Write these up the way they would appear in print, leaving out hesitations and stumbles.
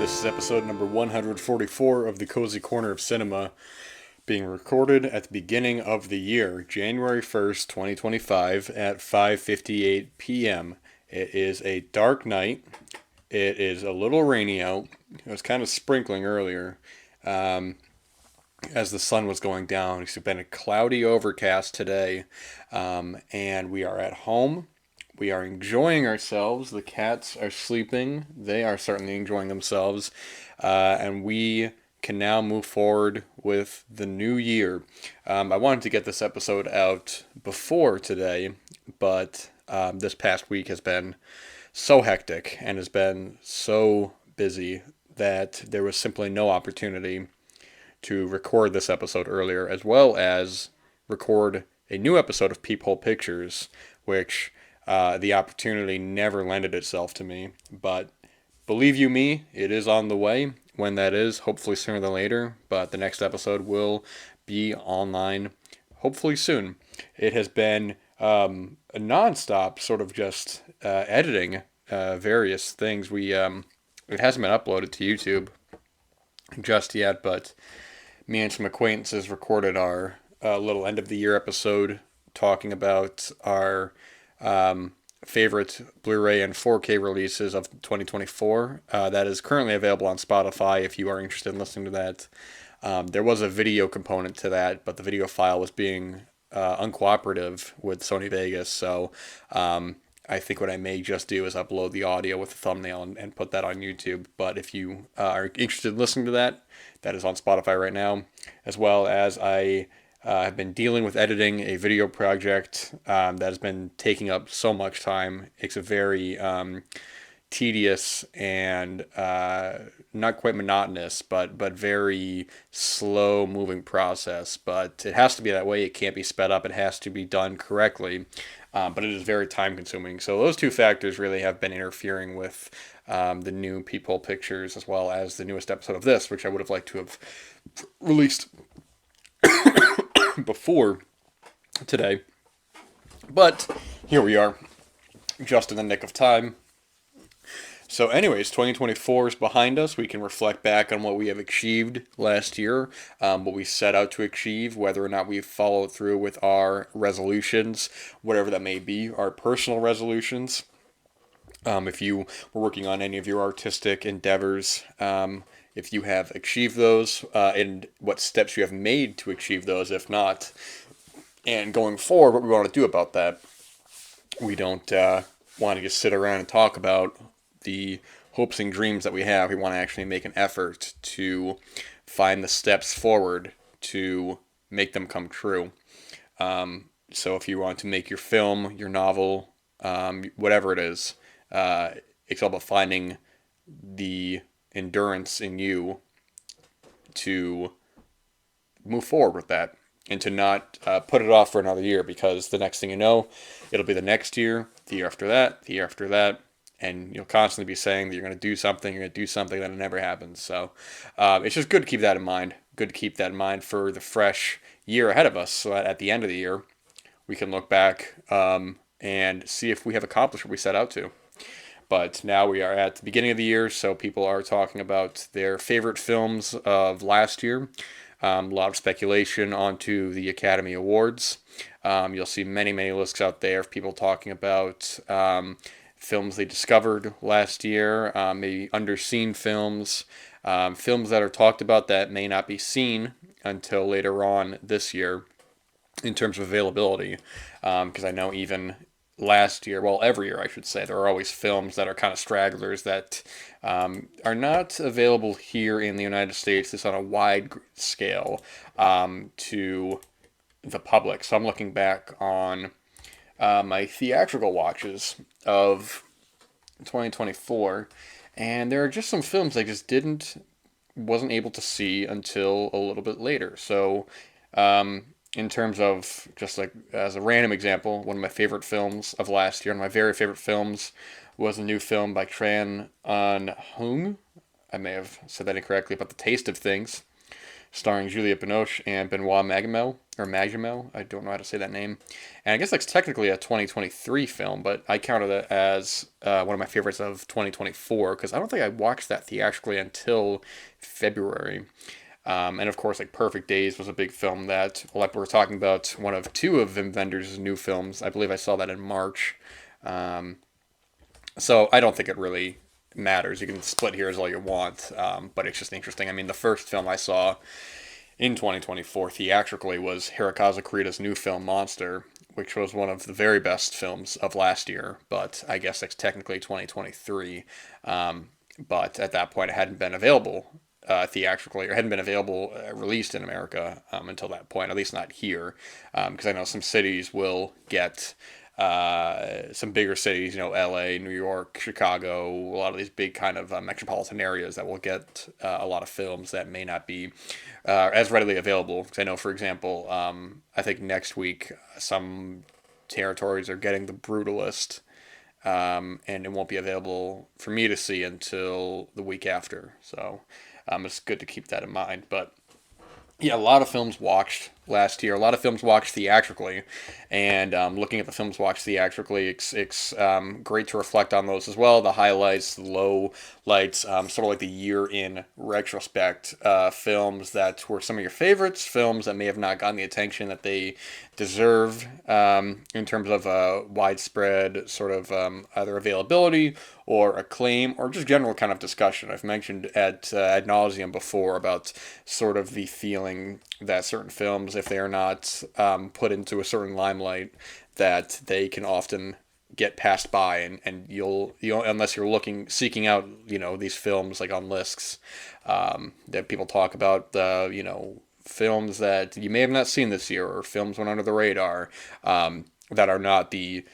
This is episode number 144 of the Cozy Corner of Cinema, being recorded at the beginning of the year, January 1st, 2025, at 5:58 p.m. It is a dark night. It is a little rainy out. It was kind of sprinkling earlier as the sun was going down. It's been a cloudy overcast today, and we are at home. We are enjoying ourselves. The cats are sleeping. They are certainly enjoying themselves. And we can now move forward with the new year. I wanted to get this episode out before today, but this past week has been so hectic and has been so busy that there was simply no opportunity to record this episode earlier, as well as record a new episode of Peephole Pictures, which the opportunity never lended itself to me. But believe you me, it is on the way. When that is, hopefully sooner than later. But the next episode will be online hopefully soon. It has been a non-stop sort of just editing various things. It hasn't been uploaded to YouTube just yet, but me and some acquaintances recorded our little end of the year episode talking about our favorite Blu-ray and 4K releases of 2024. That is currently available on Spotify if you are interested in listening to that. There was a video component to that, but the video file was being uncooperative with Sony Vegas, so I think what I may just do is upload the audio with the thumbnail and put that on YouTube. But if you are interested in listening to that, that is on Spotify right now, as well as I have been dealing with editing a video project that has been taking up so much time. It's a very tedious and not quite monotonous, but very slow moving process. But it has to be that way. It can't be sped up. It has to be done correctly. But it is very time consuming. So those two factors really have been interfering with the new Peephole Pictures, as well as the newest episode of this, which I would have liked to have released before today. But here we are, just in the nick of time. So anyways, 2024 is behind us. We can reflect back on what we have achieved last year, what we set out to achieve, whether or not we've followed through with our resolutions, whatever that may be, our personal resolutions. If you were working on any of your artistic endeavors, if you have achieved those, and what steps you have made to achieve those, if not, and going forward, what we want to do about that. We don't want to just sit around and talk about the hopes and dreams that we have. We want to actually make an effort to find the steps forward to make them come true. So if you want to make your film, your novel, whatever it is, it's all about finding the endurance in you to move forward with that and to not put it off for another year, because the next thing you know, it'll be the next year, the year after that, the year after that, and you'll constantly be saying that you're going to do something, then it never happens. So it's just good to keep that in mind. Good to keep that in mind for the fresh year ahead of us, so that at the end of the year, we can look back and see if we have accomplished what we set out to. But now we are at the beginning of the year, so people are talking about their favorite films of last year. A lot of speculation onto the Academy Awards. You'll see many lists out there of people talking about films they discovered last year, maybe underseen films, films that are talked about that may not be seen until later on this year in terms of availability. Because I know even last year, well, every year I should say, there are always films that are kind of stragglers that are not available here in the United States. It's on a wide scale to the public. So I'm looking back on my theatrical watches of 2024, and there are just some films I just wasn't able to see until a little bit later. So in terms of, just like as a random example, one of my favorite films of last year, one of my very favorite films, was a new film by Tran Anh Hung. I may have said that incorrectly, but The Taste of Things, starring Juliette Binoche and Benoit Magimel. or Magimo. I don't know how to say that name. And I guess that's technically a 2023 film, but I counted it as one of my favorites of 2024 because I don't think I watched that theatrically until February. And of course, like Perfect Days was a big film that, well, like we were talking about, one of two of Wim Wenders' new films. I believe I saw that in March. Um, so I don't think it really matters. You can split hairs all you want, but it's just interesting. I mean, the first film I saw in 2024 theatrically was Hirokazu Koreeda's new film Monster, which was one of the very best films of last year, but I guess it's technically 2023. But at that point, it hadn't been available theatrically, or hadn't been available released in America until that point, at least not here, because I know some cities will get some bigger cities, LA, New York, Chicago, a lot of these big kind of metropolitan areas that will get a lot of films that may not be as readily available. Because I know, for example, I think next week some territories are getting The Brutalist, and it won't be available for me to see until the week after. So it's good to keep that in mind. But yeah, a lot of films watched last year. A lot of films watched theatrically, and looking at the films watched theatrically, it's great to reflect on those as well. The highlights, the low lights, sort of like the year in retrospect. Films that were some of your favorites, films that may have not gotten the attention that they deserve in terms of widespread sort of either availability or acclaim or just general kind of discussion. I've mentioned ad nauseum before about sort of the feeling that certain films, if they are not put into a certain limelight, that they can often get passed by, and you'll unless you're seeking out these films like on lists that people talk about, the films that you may have not seen this year or films went under the radar, that are not the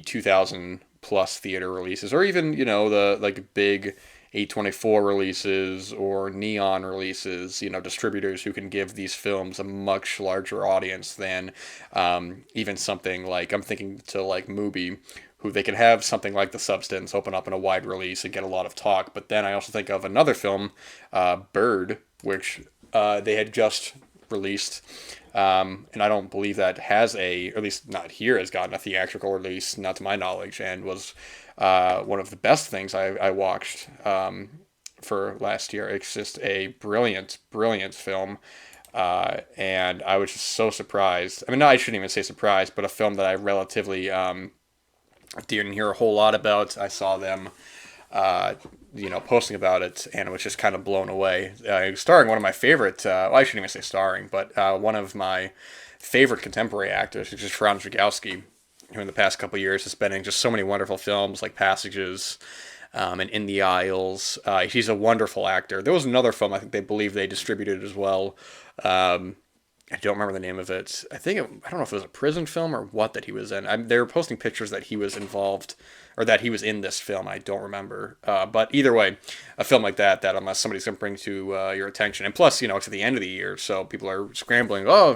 2000 plus theater releases, or even the like big A24 releases or Neon releases, distributors who can give these films a much larger audience than even something like, I'm thinking to like Mubi, who they can have something like The Substance open up in a wide release and get a lot of talk. But then I also think of another film, Bird, which they had just released. And I don't believe that has or at least not here, has gotten a theatrical release, not to my knowledge, and was one of the best things I watched for last year. It's just a brilliant, brilliant film. And I was just so surprised. I mean, no, I shouldn't even say surprised, but a film that I relatively didn't hear a whole lot about. I saw them posting about it, and was just kind of blown away. Starring one of my favorite, well, I shouldn't even say starring, but one of my favorite contemporary actors, which is Franz Rogowski, who in the past couple of years has been in just so many wonderful films like Passages and In the Isles. He's a wonderful actor. There was another film I think they believe they distributed as well. I don't remember the name of it. I don't know if it was a prison film or what that he was in. They were posting pictures that he was involved, or that he was in this film. I don't remember. But either way, a film like that unless somebody's going to bring to your attention, and plus, it's at the end of the year, so people are scrambling. Oh,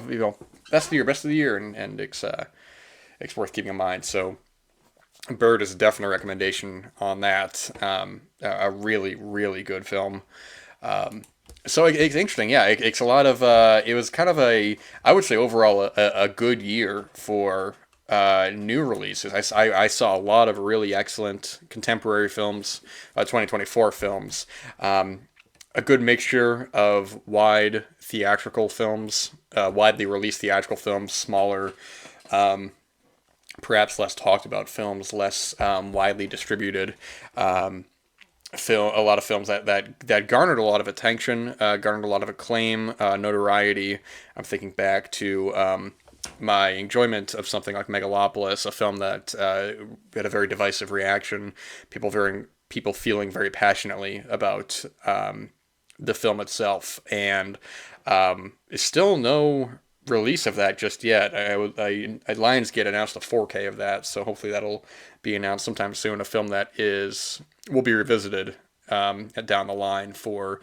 best of the year, and it's worth keeping in mind. So, Bird is definitely a recommendation on that. A really, really good film. So it's interesting, yeah. It's a lot of. It was kind of I would say overall a good year for new releases. I saw a lot of really excellent contemporary films, 2024 films. A good mixture of wide theatrical films, widely released theatrical films, smaller, perhaps less talked about films, less widely distributed. A lot of films that garnered a lot of attention, garnered a lot of acclaim, notoriety. I'm thinking back to my enjoyment of something like Megalopolis, a film that had a very divisive reaction. People feeling very passionately about the film itself, and is still no release of that just yet. Lionsgate announced a 4K of that, so hopefully that'll be announced sometime soon. A film that will be revisited down the line for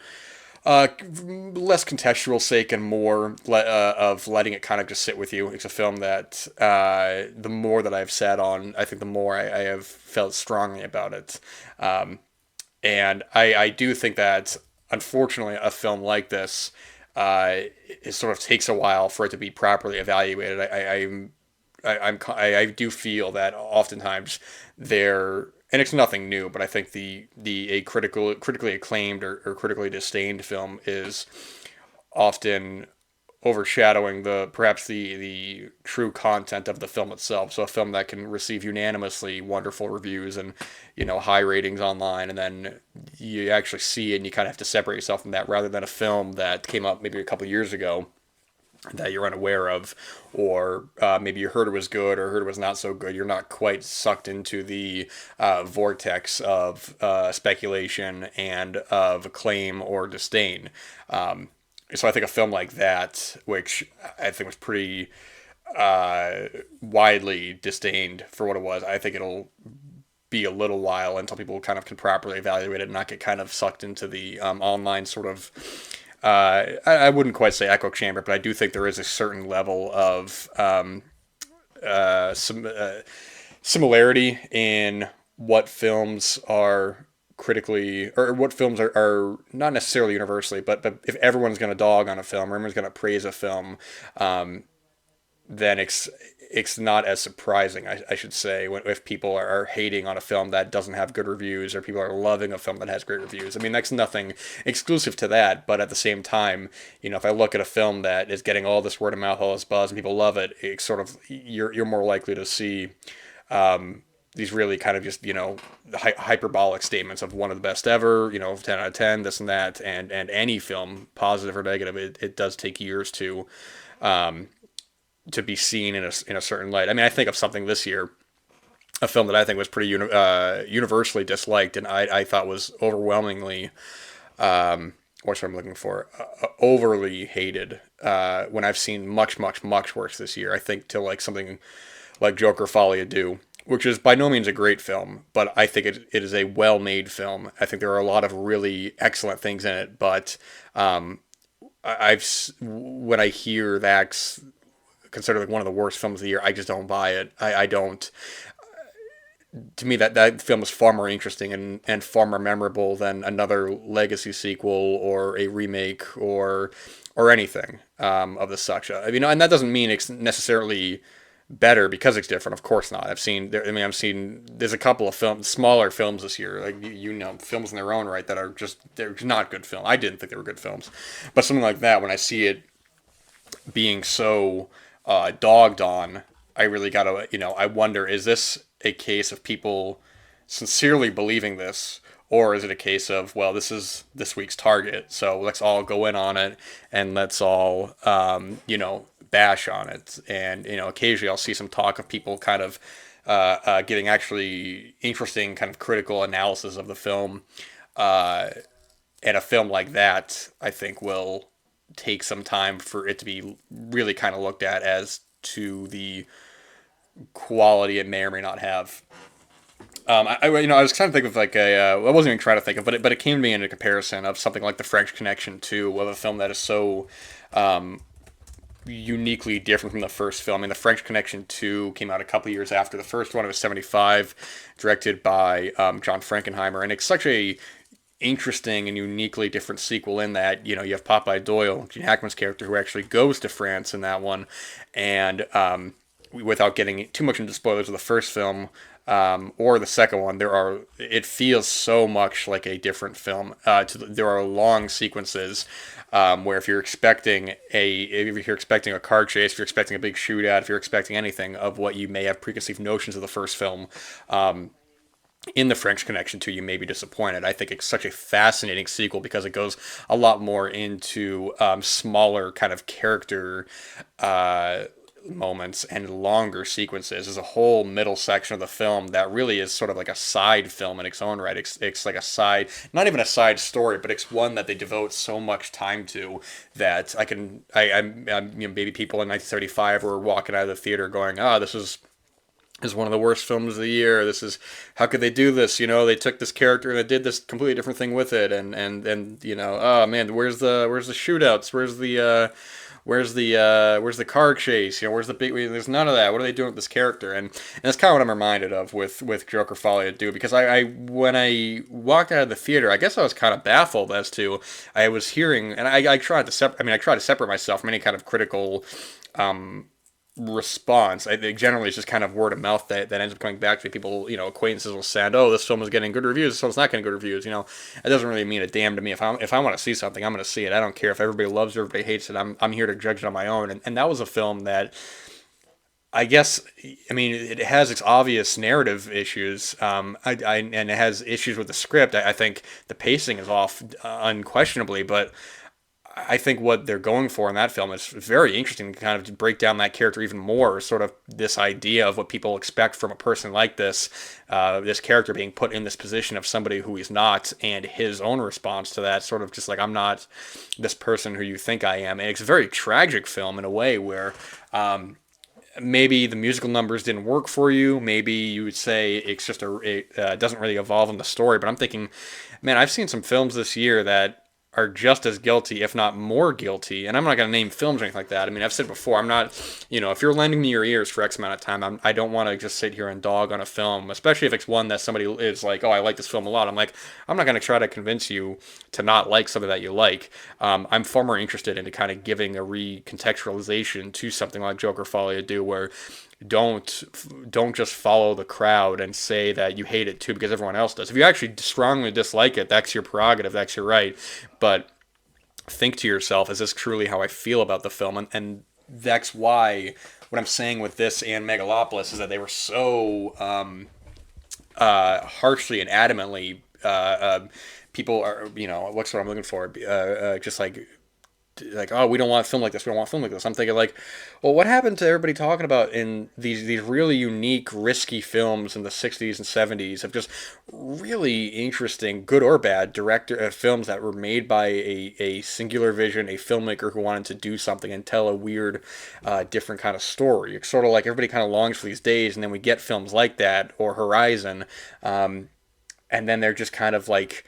less contextual sake and more of letting it kind of just sit with you. It's a film that the more that I've sat on, I think the more I have felt strongly about it. And I do think that, unfortunately, a film like this it sort of takes a while for it to be properly evaluated. I do feel that oftentimes there, and it's nothing new, but I think the a critically acclaimed or critically disdained film is often overshadowing the perhaps the true content of the film itself. So a film that can receive unanimously wonderful reviews and high ratings online, and then you actually see it and you kind of have to separate yourself from that, rather than a film that came up maybe a couple years ago that you're unaware of, or maybe you heard it was good or heard it was not so good. You're not quite sucked into the vortex of speculation and of acclaim or disdain. So I think a film like that, which I think was pretty widely disdained for what it was, I think it'll be a little while until people kind of can properly evaluate it and not get kind of sucked into the online sort of I wouldn't quite say echo chamber, but I do think there is a certain level of some similarity in what films are critically, or what films are not necessarily universally, but if everyone's going to dog on a film, or everyone's going to praise a film, then it's not as surprising, I should say, if people are hating on a film that doesn't have good reviews, or people are loving a film that has great reviews. I mean, that's nothing exclusive to that, but at the same time, if I look at a film that is getting all this word of mouth, all this buzz, and people love it, it's sort of, you're more likely to see these really kind of just, hyperbolic statements of one of the best ever, 10 out of 10, this and that, and any film, positive or negative, it does take years to be seen in a certain light. I mean, I think of something this year, a film that I think was pretty universally disliked, and I thought was overwhelmingly, what's what I'm looking for, overly hated. When I've seen much, much, much worse this year. I think to like something like Joker, Folie, Deux, which is by no means a great film, but I think it is a well-made film. I think there are a lot of really excellent things in it, but when I hear that's considered like one of the worst films of the year, I just don't buy it. I don't. To me, that film is far more interesting and far more memorable than another legacy sequel or a remake or anything of the such. And that doesn't mean it's necessarily better because it's different. Of course not. I've seen there's a couple of smaller films this year, like films in their own right that they're not good films. I didn't think they were good films, but something like that, when I see it being so dogged on, I really gotta, I wonder, is this a case of people sincerely believing this, or is it a case of, well, this is this week's target, so let's all go in on it and let's all, bash on it. And, occasionally I'll see some talk of people kind of giving actually interesting kind of critical analysis of the film. And a film like that, I think, will take some time for it to be really kind of looked at as to the quality it may or may not have. I was trying to think of like I wasn't even trying to think of, but it came to me in a comparison of something like The French Connection 2, of a film that is so uniquely different from the first film. I mean, The French Connection 2 came out a couple years after the first one. It was 1975, directed by John Frankenheimer, and it's such a interesting and uniquely different sequel in that, you have Popeye Doyle, Gene Hackman's character, who actually goes to France in that one, and without getting too much into spoilers of the first film or the second one, it feels so much like a different film. There are long sequences where if you're expecting a car chase, if you're expecting a big shootout, if you're expecting anything of what you may have preconceived notions of the first film, in The French Connection 2, you may be disappointed. I think it's such a fascinating sequel because it goes a lot more into smaller kind of character moments and longer sequences. There's a whole middle section of the film that really is sort of like a side film in its own right. It's like a side, not even a side story, but it's one that they devote so much time to that I'm maybe people in 1935 were walking out of the theater going, this is one of the worst films of the year. This is, how could they do this? They took this character and they did this completely different thing with it. And oh man, where's the shootouts? where's the car chase? Where's the big? There's none of that. What are they doing with this character? And that's kind of what I'm reminded of with Joker Folie at Deux, because I when I walked out of the theater, I guess I was kind of baffled as to I was hearing, and I tried to I tried to separate myself from any kind of critical response. I think generally it's just kind of word of mouth that ends up coming back to me. People, acquaintances will send, "Oh, this film is getting good reviews. This film's not getting good reviews." It doesn't really mean a damn to me. If I want to see something, I'm going to see it. I don't care if everybody loves it or everybody hates it. I'm here to judge it on my own. And that was a film that I guess, I mean, it has its obvious narrative issues, and it has issues with the script. I think the pacing is off, unquestionably, but I think what they're going for in that film is very interesting to kind of break down that character even more. Sort of this idea of what people expect from a person like this character being put in this position of somebody who he's not, and his own response to that, sort of just like, I'm not this person who you think I am. And it's a very tragic film in a way where maybe the musical numbers didn't work for you. Maybe you would say it's just it doesn't really evolve in the story. But I'm thinking, man, I've seen some films this year that are just as guilty, if not more guilty. And I'm not going to name films or anything like that. I mean, I've said before, I'm not, if you're lending me your ears for X amount of time, I don't want to just sit here and dog on a film, especially if it's one that somebody is like, oh, I like this film a lot. I'm like, I'm not going to try to convince you to not like something that you like. I'm far more interested in kind of giving a recontextualization to something like Joker Folie à Deux, where don't just follow the crowd and say that you hate it too because everyone else does. If you actually strongly dislike it, that's your prerogative, that's your right. But think to yourself, is this truly how I feel about the film? And that's why what I'm saying with this and Megalopolis is that they were so harshly and adamantly people are, what's what I'm looking for, just like, oh, we don't want a film like this. We don't want a film like this. I'm thinking like, well, what happened to everybody talking about in these really unique, risky films in the '60s and '70s of just really interesting, good or bad, director films that were made by a singular vision, a filmmaker who wanted to do something and tell a weird, different kind of story. It's sort of like everybody kind of longs for these days, and then we get films like that or Horizon, and then they're just kind of like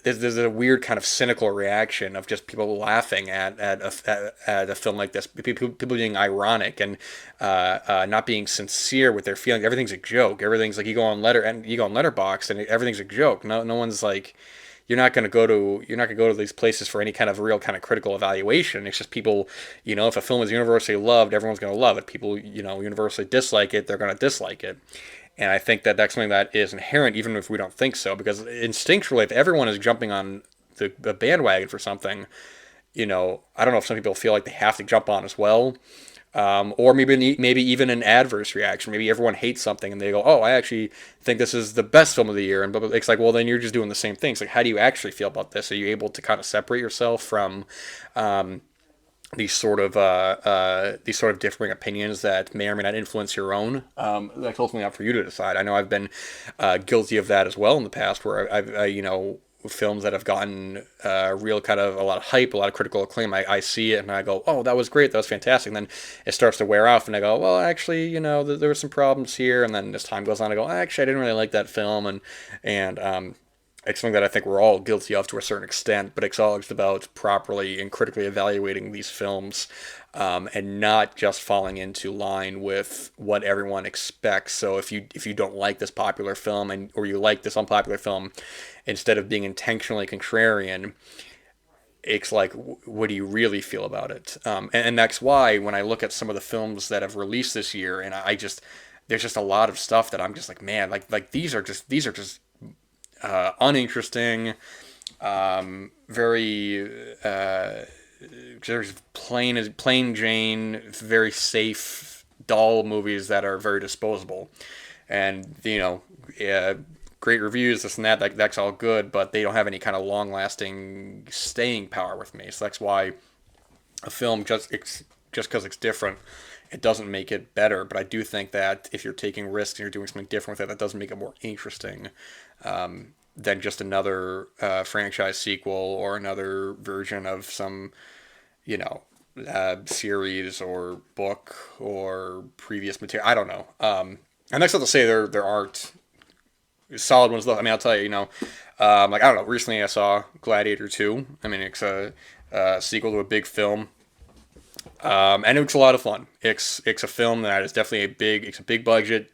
there's a weird kind of cynical reaction of just people laughing at a film like this. People being ironic and not being sincere with their feelings. Everything's a joke. Everything's like you go on Letterboxd and everything's a joke. No one's like you're not gonna go to these places for any kind of real kind of critical evaluation. It's just people, if a film is universally loved, everyone's gonna love it. People, universally dislike it, they're gonna dislike it. And I think that that's something that is inherent, even if we don't think so, because instinctually, if everyone is jumping on the bandwagon for something, I don't know if some people feel like they have to jump on as well, or maybe even an adverse reaction. Maybe everyone hates something and they go, "Oh, I actually think this is the best film of the year," and it's like, well, then you're just doing the same thing. It's like, how do you actually feel about this? Are you able to kind of separate yourself from these sort of differing opinions that may or may not influence your own? That's ultimately up for you to decide. I know I've been guilty of that as well in the past, where films that have gotten real kind of a lot of hype, a lot of critical acclaim. I see it and I go, oh, that was great, that was fantastic. And then it starts to wear off, and I go, well, actually, there were some problems here. And then as time goes on, I go, actually, I didn't really like that film, and it's something that I think we're all guilty of to a certain extent, but it's all just about properly and critically evaluating these films, and not just falling into line with what everyone expects. So if you don't like this popular film or you like this unpopular film, instead of being intentionally contrarian, it's like, what do you really feel about it? And that's why when I look at some of the films that have released this year, and there's just a lot of stuff that I'm just like, man, like these are just uninteresting, very just plain Jane, very safe, dull movies that are very disposable, and great reviews, this and that. That's all good, but they don't have any kind of long lasting staying power with me. So that's why a film just because it's different, it doesn't make it better. But I do think that if you're taking risks and you're doing something different with it, that does make it more interesting than just another franchise sequel or another version of some, series or book or previous material. I don't know. And that's not to say there aren't solid ones left. I mean, I'll tell you, like, I don't know. Recently, I saw Gladiator 2. I mean, it's a sequel to a big film. And it was a lot of fun. It's a film that is definitely it's a big budget,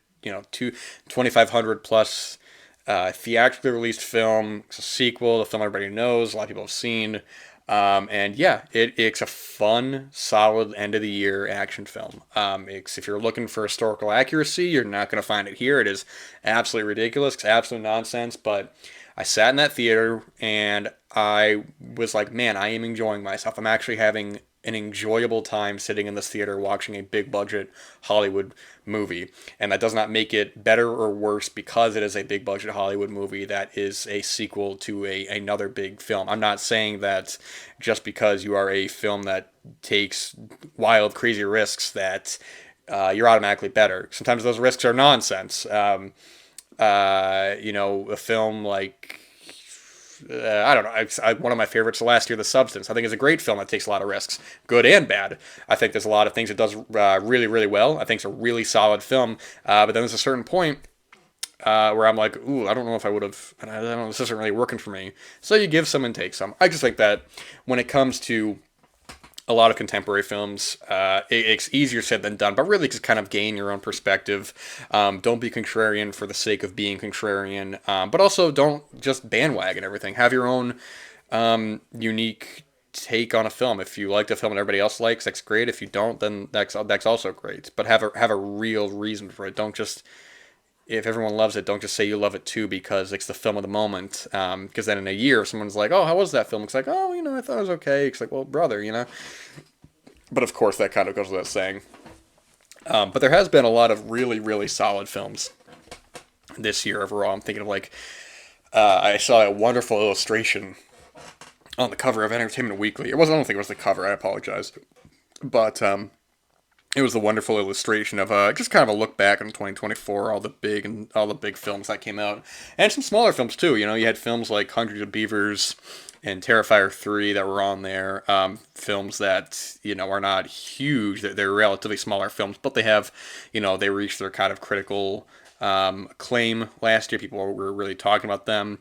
two 2,500 plus theatrically released film. It's a sequel, the film everybody knows, a lot of people have seen. And yeah, it's a fun, solid end of the year action film. If you're looking for historical accuracy, you're not going to find it here. It is absolutely ridiculous. It's absolute nonsense. But I sat in that theater and I was like, man, I am enjoying myself. I'm actually having an enjoyable time sitting in this theater watching a big budget Hollywood movie. And that does not make it better or worse because it is a big budget Hollywood movie that is a sequel to another big film. I'm not saying that just because you are a film that takes wild, crazy risks that you're automatically better. Sometimes those risks are nonsense. A film like I don't know. One of my favorites last year, The Substance. I think is a great film that takes a lot of risks, good and bad. I think there's a lot of things it does really, really well. I think it's a really solid film. But then there's a certain point where I'm like, ooh, I don't know if I would have. I don't know. This isn't really working for me. So you give some and take some. I just think that when it comes to a lot of contemporary films. It's easier said than done, but really just kind of gain your own perspective. Don't be contrarian for the sake of being contrarian, but also don't just bandwagon everything. Have your own unique take on a film. If you like the film and everybody else likes, that's great. If you don't, then that's also great. But have a real reason for it. Don't just if everyone loves it, don't just say you love it too because it's the film of the moment. Because then in a year, if someone's like, "Oh, how was that film?" It's like, "Oh, I thought it was okay." It's like, "Well, brother." But of course, that kind of goes without saying. But there has been a lot of really, really solid films this year overall. I'm thinking of I saw a wonderful illustration on the cover of Entertainment Weekly. It wasn't. I don't think it was the cover. I apologize, but it was a wonderful illustration of just kind of a look back on 2024, all the big films that came out, and some smaller films too. You had films like Hundreds of Beavers and Terrifier 3 that were on there. Films that are not huge; they're relatively smaller films, but they reached their kind of critical acclaim last year. People were really talking about them,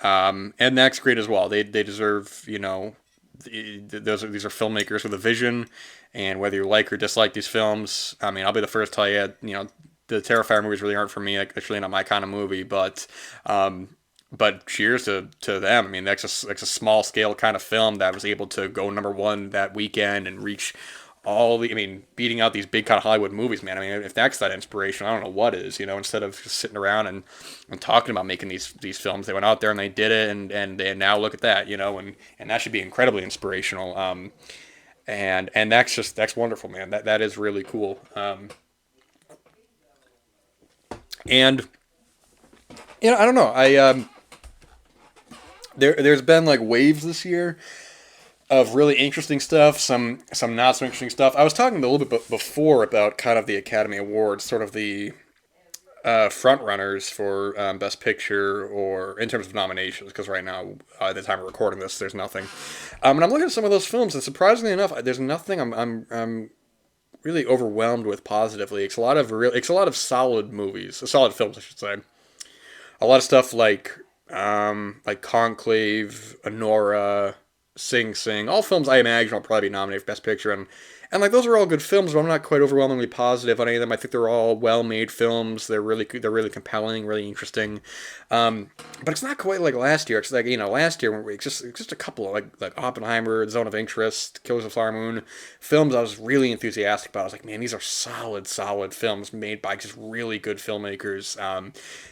and that's great as well. They deserve these are filmmakers with a vision, and whether you like or dislike these films, I mean, I'll be the first to tell you, the Terrifier movies really aren't for me. Like, it's really not my kind of movie, but cheers to them. I mean, that's a small scale kind of film that was able to go number one that weekend and reach beating out these big kind of Hollywood movies, man. I mean, if that's that inspiration, I don't know what is. Instead of just sitting around and talking about making these films, they went out there and they did it, and they now look at that, and that should be incredibly inspirational. And that's wonderful, man. That is really cool. And I don't know. There's been like waves this year of really interesting stuff, some not so interesting stuff. I was talking a little bit before about kind of the Academy Awards, sort of the front runners for Best Picture or in terms of nominations, because right now, at the time of recording this, there's nothing. And I'm looking at some of those films, and surprisingly enough, there's nothing I'm really overwhelmed with positively. It's a lot of solid movies, solid films, I should say. A lot of stuff like Conclave, Honora, Sing Sing, all films I imagine will probably be nominated for Best Picture, and like those are all good films, but I'm not quite overwhelmingly positive on any of them. I think they're all well-made films. They're really compelling, really interesting. But it's not quite like last year. It's like last year it's just a couple of like Oppenheimer, Zone of Interest, Killers of the Flower Moon, films I was really enthusiastic about. I was like, man, these are solid films made by just really good filmmakers,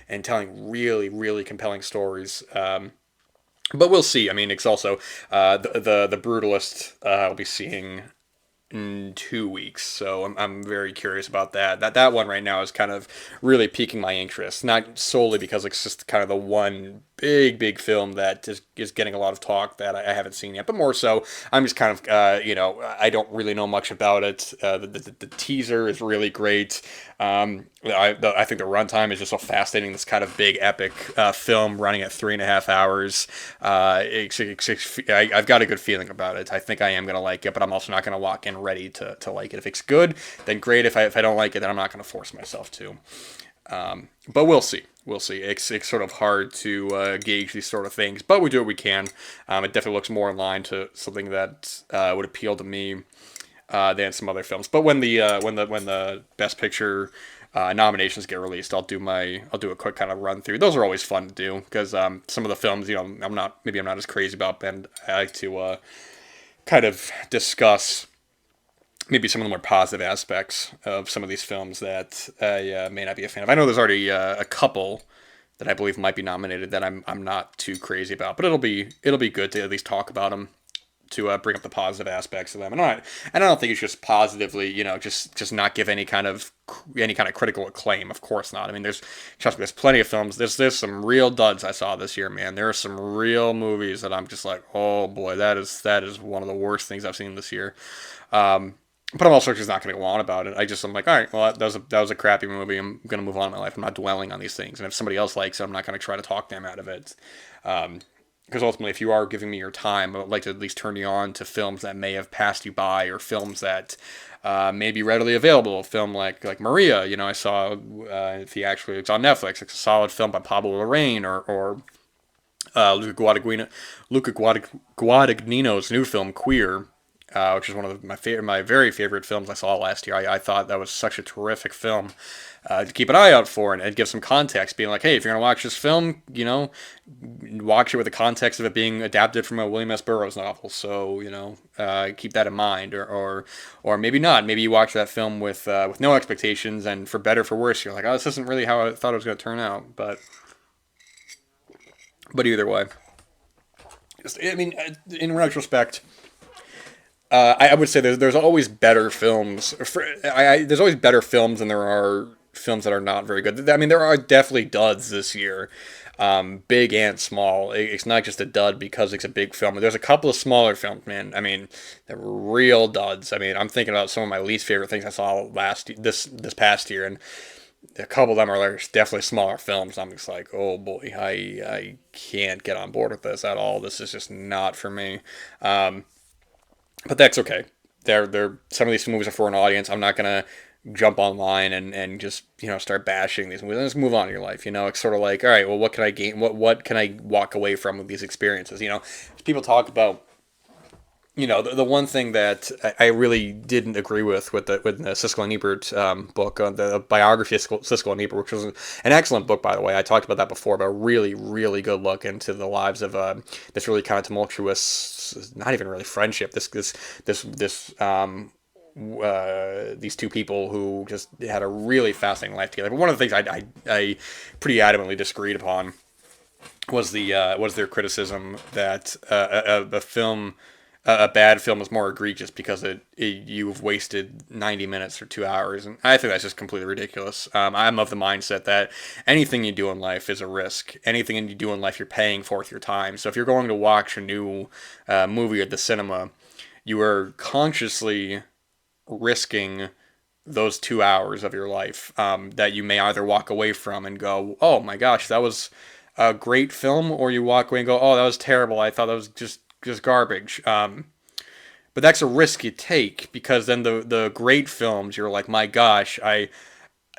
and telling really, really compelling stories. But we'll see. I mean, it's also the Brutalist I'll be seeing in 2 weeks, so I'm very curious about that. That one right now is kind of really piquing my interest, not solely because it's just kind of the one big film that is getting a lot of talk that I haven't seen yet, but more so I'm just kind of I don't really know much about it. The teaser is really great. I think the runtime is just so fascinating. This kind of big epic film running at 3.5 hours. I've got a good feeling about it. I think I am gonna like it, but I'm also not gonna walk in ready to like it. If it's good, then great. If I don't like it, then I'm not gonna force myself to. But we'll see. We'll see. It's sort of hard to gauge these sort of things, but we do what we can. It definitely looks more in line to something that would appeal to me. than some other films. But when the Best Picture nominations get released, I'll do a quick kind of run through. Those are always fun to do because some of the films, I'm not as crazy about, and I like to kind of discuss maybe some of the more positive aspects of some of these films that I may not be a fan of. I know there's already a couple that I believe might be nominated that I'm not too crazy about, but it'll be good to at least talk about them to bring up the positive aspects of them. And I don't think it's just positively, just not give any kind of critical acclaim. Of course not. I mean, trust me, there's plenty of films. There's some real duds I saw this year, man. There are some real movies that I'm just like, oh boy, that is one of the worst things I've seen this year. But I'm also just not going to go on about it. I'm like, all right, well, that was a crappy movie. I'm going to move on in my life. I'm not dwelling on these things. And if somebody else likes it, I'm not going to try to talk them out of it. Because ultimately, if you are giving me your time, I would like to at least turn you on to films that may have passed you by, or films that may be readily available. A film like Maria, I saw theatrically. It's on Netflix. It's a solid film by Pablo Larraín, or Luca Guadagnino's new film Queer, which is one of my very favorite films I saw last year. I thought that was such a terrific film to keep an eye out for, and give some context, being like, hey, if you're gonna watch this film, watch it with the context of it being adapted from a William S. Burroughs novel. So keep that in mind, or maybe not. Maybe you watch that film with no expectations, and for better for worse, you're like, oh, this isn't really how I thought it was gonna turn out. But either way, I mean, in retrospect. I would say there's always better films. There's always better films than there are films that are not very good. I mean, there are definitely duds this year, big and small. It's not just a dud because it's a big film. There's a couple of smaller films, man. I mean, they're real duds. I mean, I'm thinking about some of my least favorite things I saw this past year, and a couple of them are like definitely smaller films. I'm just like, oh boy, I can't get on board with this at all. This is just not for me. But that's okay. They're some of these movies are for an audience. I'm not gonna jump online and just start bashing these movies. Let's move on in your life. It's sort of like, all right, well, what can I gain? What can I walk away from with these experiences? People talk about the one thing that I really didn't agree with the Siskel and Ebert book, the biography of Siskel and Ebert, which was an excellent book, by the way. I talked about that before, but a really, really good look into the lives of this really kind of tumultuous, not even really friendship. These two people who just had a really fascinating life together. But one of the things I pretty adamantly disagreed upon was their criticism that a bad film is more egregious because you've wasted 90 minutes or 2 hours, and I think that's just completely ridiculous. I'm of the mindset that anything you do in life is a risk. Anything you do in life, you're paying for with your time. So if you're going to watch a new movie at the cinema, you are consciously risking those 2 hours of your life that you may either walk away from and go, oh my gosh, that was a great film, or you walk away and go, oh, that was terrible. I thought that was just garbage. But that's a risk you take, because then the great films, you're like, my gosh,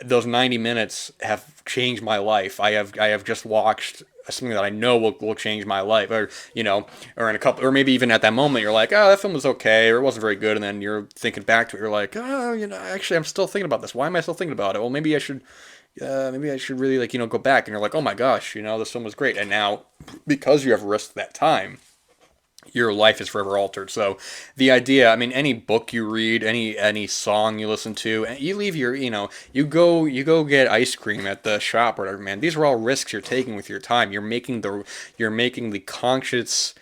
those 90 minutes have changed my life. I have just watched something that I know will change my life, or in a couple, or maybe even at that moment you're like, oh, that film was okay, or it wasn't very good, and then you're thinking back to it, you're like, oh, actually I'm still thinking about this. Why am I still thinking about it? Well, maybe I should really go back, and you're like, oh my gosh, this film was great, and now because you have risked that time, your life is forever altered. So the idea, I mean, any book you read, any song you listen to, and you leave you go get ice cream at the shop or whatever, man. These are all risks you're taking with your time. You're making the conscious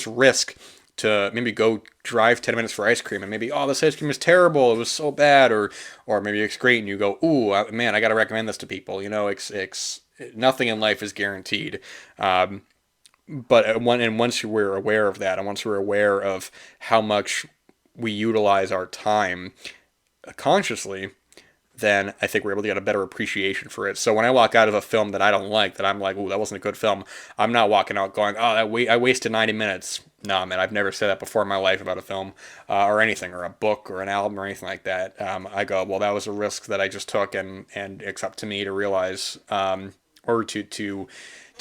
risk to maybe go drive 10 minutes for ice cream, and maybe, oh, this ice cream is terrible, it was so bad, or maybe it's great, and you go, ooh, man, I got to recommend this to people. It's nothing in life is guaranteed. But once we're aware of that, and once we're aware of how much we utilize our time consciously, then I think we're able to get a better appreciation for it. So when I walk out of a film that I don't like, that I'm like, ooh, that wasn't a good film, I'm not walking out going, oh, I wasted 90 minutes. Nah, man, I've never said that before in my life about a film or anything, or a book, or an album, or anything like that. I go, well, that was a risk that I just took, and it's up to me to realize, or to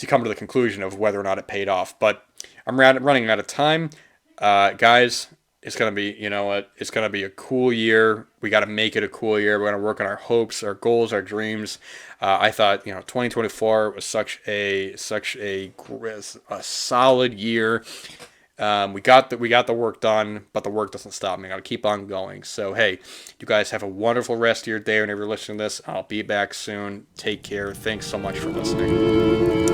come to the conclusion of whether or not it paid off. But I'm running out of time. Guys, it's gonna be, you know what, it's gonna be a cool year. We got to make it a cool year. We're gonna work on our hopes, our goals, our dreams. I thought, 2024 was a solid year. We got the work done, but the work doesn't stop. We got to keep on going. So hey, you guys have a wonderful rest of your day. Whenever you're listening to this, I'll be back soon. Take care. Thanks so much for listening.